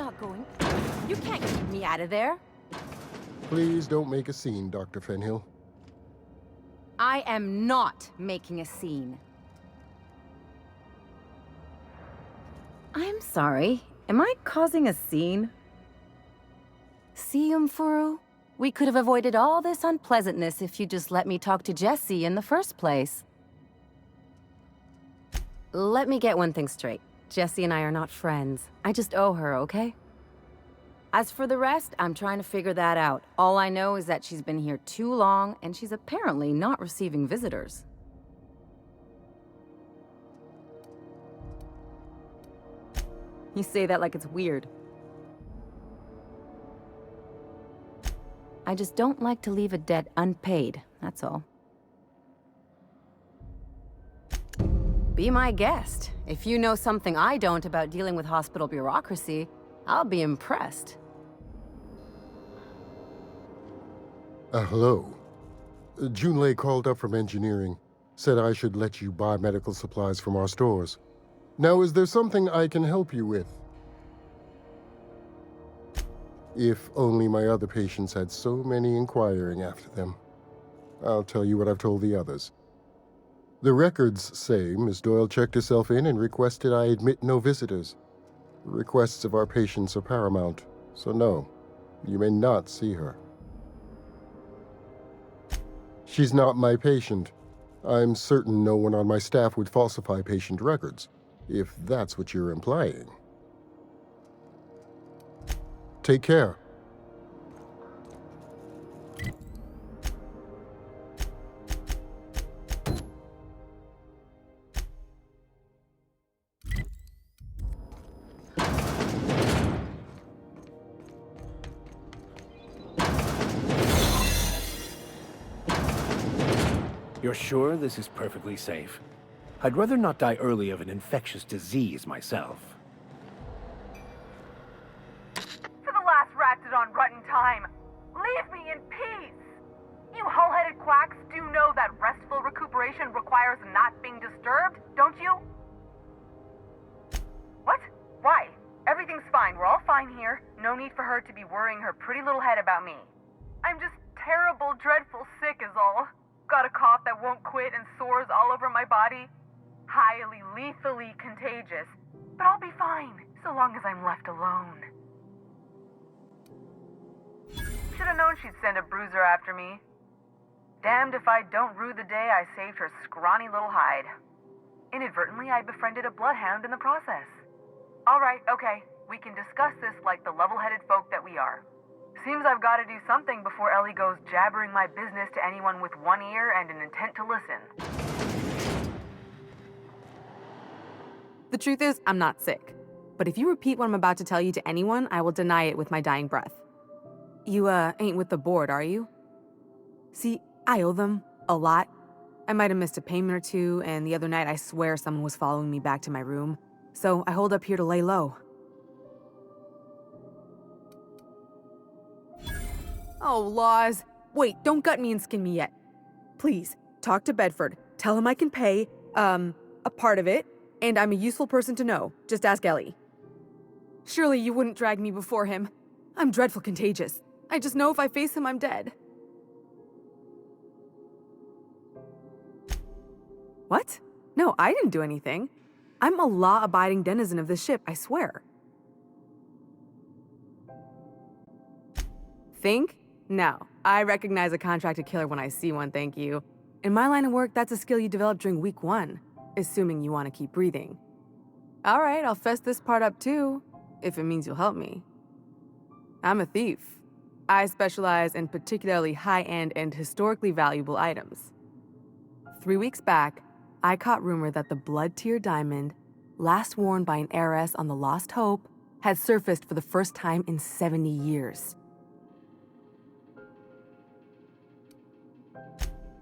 not going. You can't keep me out of there. Please don't make a scene, Dr. Fenhill. I am not making a scene. I'm sorry. Am I causing a scene? See, Umfuru? We could have avoided all this unpleasantness if you just let me talk to Jessie in the first place. Let me get one thing straight. Jessie and I are not friends. I just owe her, okay? As for the rest, I'm trying to figure that out. All I know is that she's been here too long, and she's apparently not receiving visitors. You say that like it's weird. I just don't like to leave a debt unpaid, that's all. Be my guest. If you know something I don't about dealing with hospital bureaucracy, I'll be impressed. Hello. Junlei called up from engineering. Said I should let you buy medical supplies from our stores. Now, is there something I can help you with? If only my other patients had so many inquiring after them. I'll tell you what I've told the others. The records say Miss Doyle checked herself in and requested I admit no visitors. The requests of our patients are paramount, so no, you may not see her. She's not my patient. I'm certain no one on my staff would falsify patient records, if that's what you're implying. Take care. You're sure this is perfectly safe? I'd rather not die early of an infectious disease myself. For the last ratted on rotten time, leave me in peace! You hull-headed quacks do know that restful recuperation requires not being disturbed, don't you? What? Why? Everything's fine. We're all fine here. No need for her to be worrying her pretty little head about me. I'm just terrible, dreadful sick is all. Got a cough that won't quit and sores all over my body. Highly, lethally contagious. But I'll be fine, so long as I'm left alone. Should've known she'd send a bruiser after me. Damned if I don't rue the day I saved her scrawny little hide. Inadvertently, I befriended a bloodhound in the process. Alright, okay. We can discuss this like the level-headed folk that we are. Seems I've got to do something before Ellie goes jabbering my business to anyone with one ear and an intent to listen. The truth is, I'm not sick. But if you repeat what I'm about to tell you to anyone, I will deny it with my dying breath. You, ain't with the board, are you? See, I owe them a lot. I might have missed a payment or two, and the other night I swear someone was following me back to my room. So I hold up here to lay low. Oh, laws. Wait, don't gut me and skin me yet. Please, talk to Bedford. Tell him I can pay, a part of it, and I'm a useful person to know. Just ask Ellie. Surely you wouldn't drag me before him. I'm dreadful contagious. I just know if I face him, I'm dead. What? No, I didn't do anything. I'm a law-abiding denizen of this ship, I swear. Think? No. I recognize a contracted killer when I see one, thank you. In my line of work, that's a skill you develop during week 1, assuming you want to keep breathing. All right, I'll fess this part up too, if it means you'll help me. I'm a thief. I specialize in particularly high-end and historically valuable items. 3 weeks back, I caught rumor that the blood tier diamond, last worn by an heiress on the Lost Hope, had surfaced for the first time in 70 years.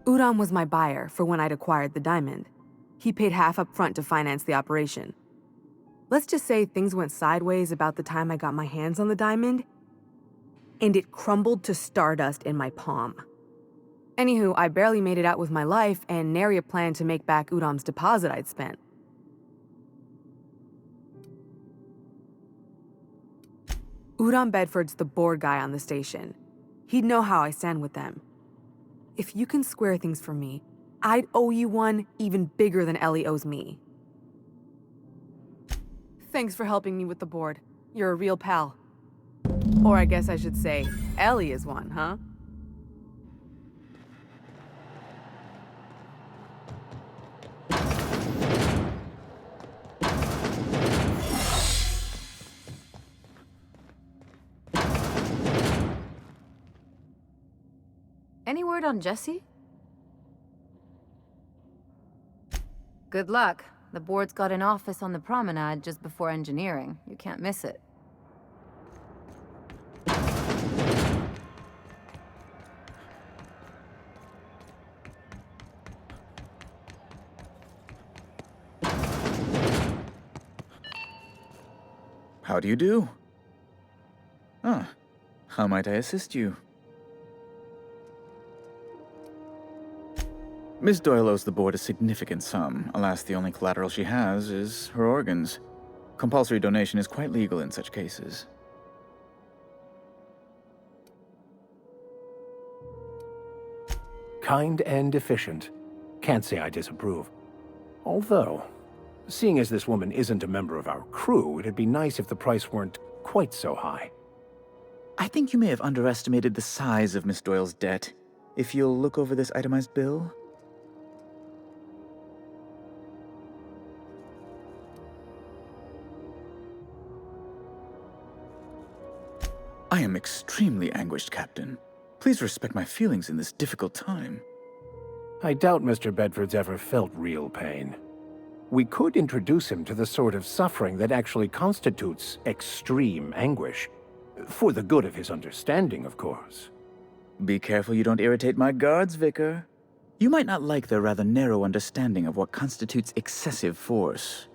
Udom was my buyer for when I'd acquired the diamond. He paid half up front to finance the operation. Let's just say things went sideways about the time I got my hands on the diamond, and it crumbled to stardust in my palm. Anywho, I barely made it out with my life, and nary a plan to make back Udom's deposit I'd spent. Udon Bedford's the board guy on the station. He'd know how I stand with them. If you can square things for me, I'd owe you one even bigger than Ellie owes me. Thanks for helping me with the board. You're a real pal. Or I guess I should say, Ellie is one, huh? Any word on Jesse? Good luck. The board's got an office on the promenade just before engineering. You can't miss it. How do you do? Ah, how might I assist you? Miss Doyle owes the board a significant sum. Alas, the only collateral she has is her organs. Compulsory donation is quite legal in such cases. Kind and efficient. Can't say I disapprove. Although, seeing as this woman isn't a member of our crew, it'd be nice if the price weren't quite so high. I think you may have underestimated the size of Miss Doyle's debt. If you'll look over this itemized bill. I am extremely anguished, Captain. Please respect my feelings in this difficult time. I doubt Mr. Bedford's ever felt real pain. We could introduce him to the sort of suffering that actually constitutes extreme anguish. For the good of his understanding, of course. Be careful you don't irritate my guards, Vicar. You might not like their rather narrow understanding of what constitutes excessive force.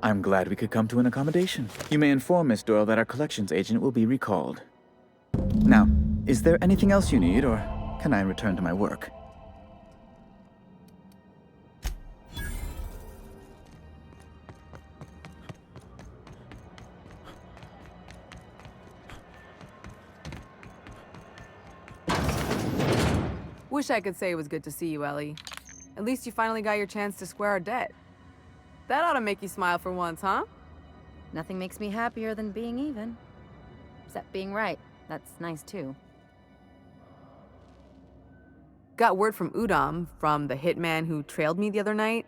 I'm glad we could come to an accommodation. You may inform Miss Doyle that our collections agent will be recalled. Now, is there anything else you need, or can I return to my work? Wish I could say it was good to see you, Ellie. At least you finally got your chance to square our debt. That ought to make you smile for once, huh? Nothing makes me happier than being even. Except being right. That's nice, too. Got word from Udom, from the hitman who trailed me the other night.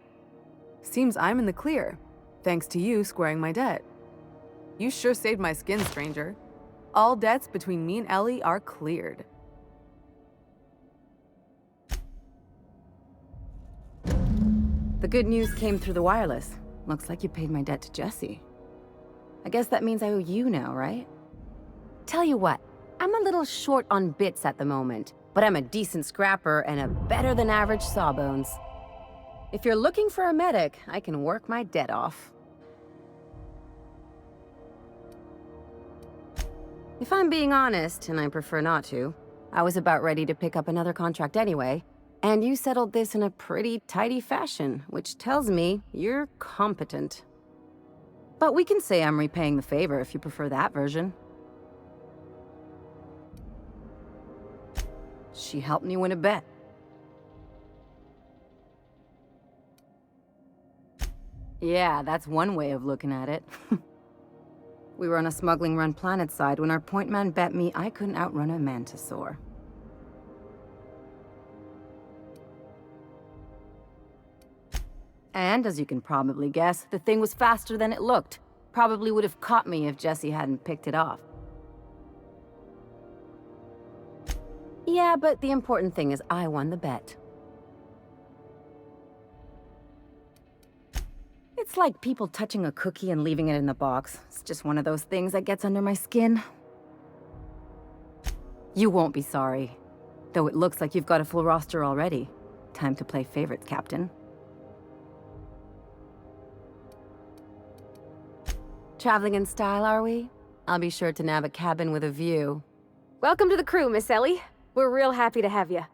Seems I'm in the clear, thanks to you squaring my debt. You sure saved my skin, stranger. All debts between me and Ellie are cleared. The good news came through the wireless. Looks like you paid my debt to Jesse. I guess that means I owe you now, right? Tell you what, I'm a little short on bits at the moment, but I'm a decent scrapper and a better-than-average sawbones. If you're looking for a medic, I can work my debt off. If I'm being honest, and I prefer not to, I was about ready to pick up another contract anyway, and you settled this in a pretty tidy fashion, which tells me you're competent. But we can say I'm repaying the favor if you prefer that version. She helped me win a bet. Yeah, that's one way of looking at it. We were on a smuggling run planetside when our point man bet me I couldn't outrun a mantisaur. And, as you can probably guess, the thing was faster than it looked. Probably would have caught me if Jesse hadn't picked it off. Yeah, but the important thing is I won the bet. It's like people touching a cookie and leaving it in the box. It's just one of those things that gets under my skin. You won't be sorry. Though it looks like you've got a full roster already. Time to play favorites, Captain. Traveling in style, are we? I'll be sure to nab a cabin with a view. Welcome to the crew, Miss Ellie. We're real happy to have you.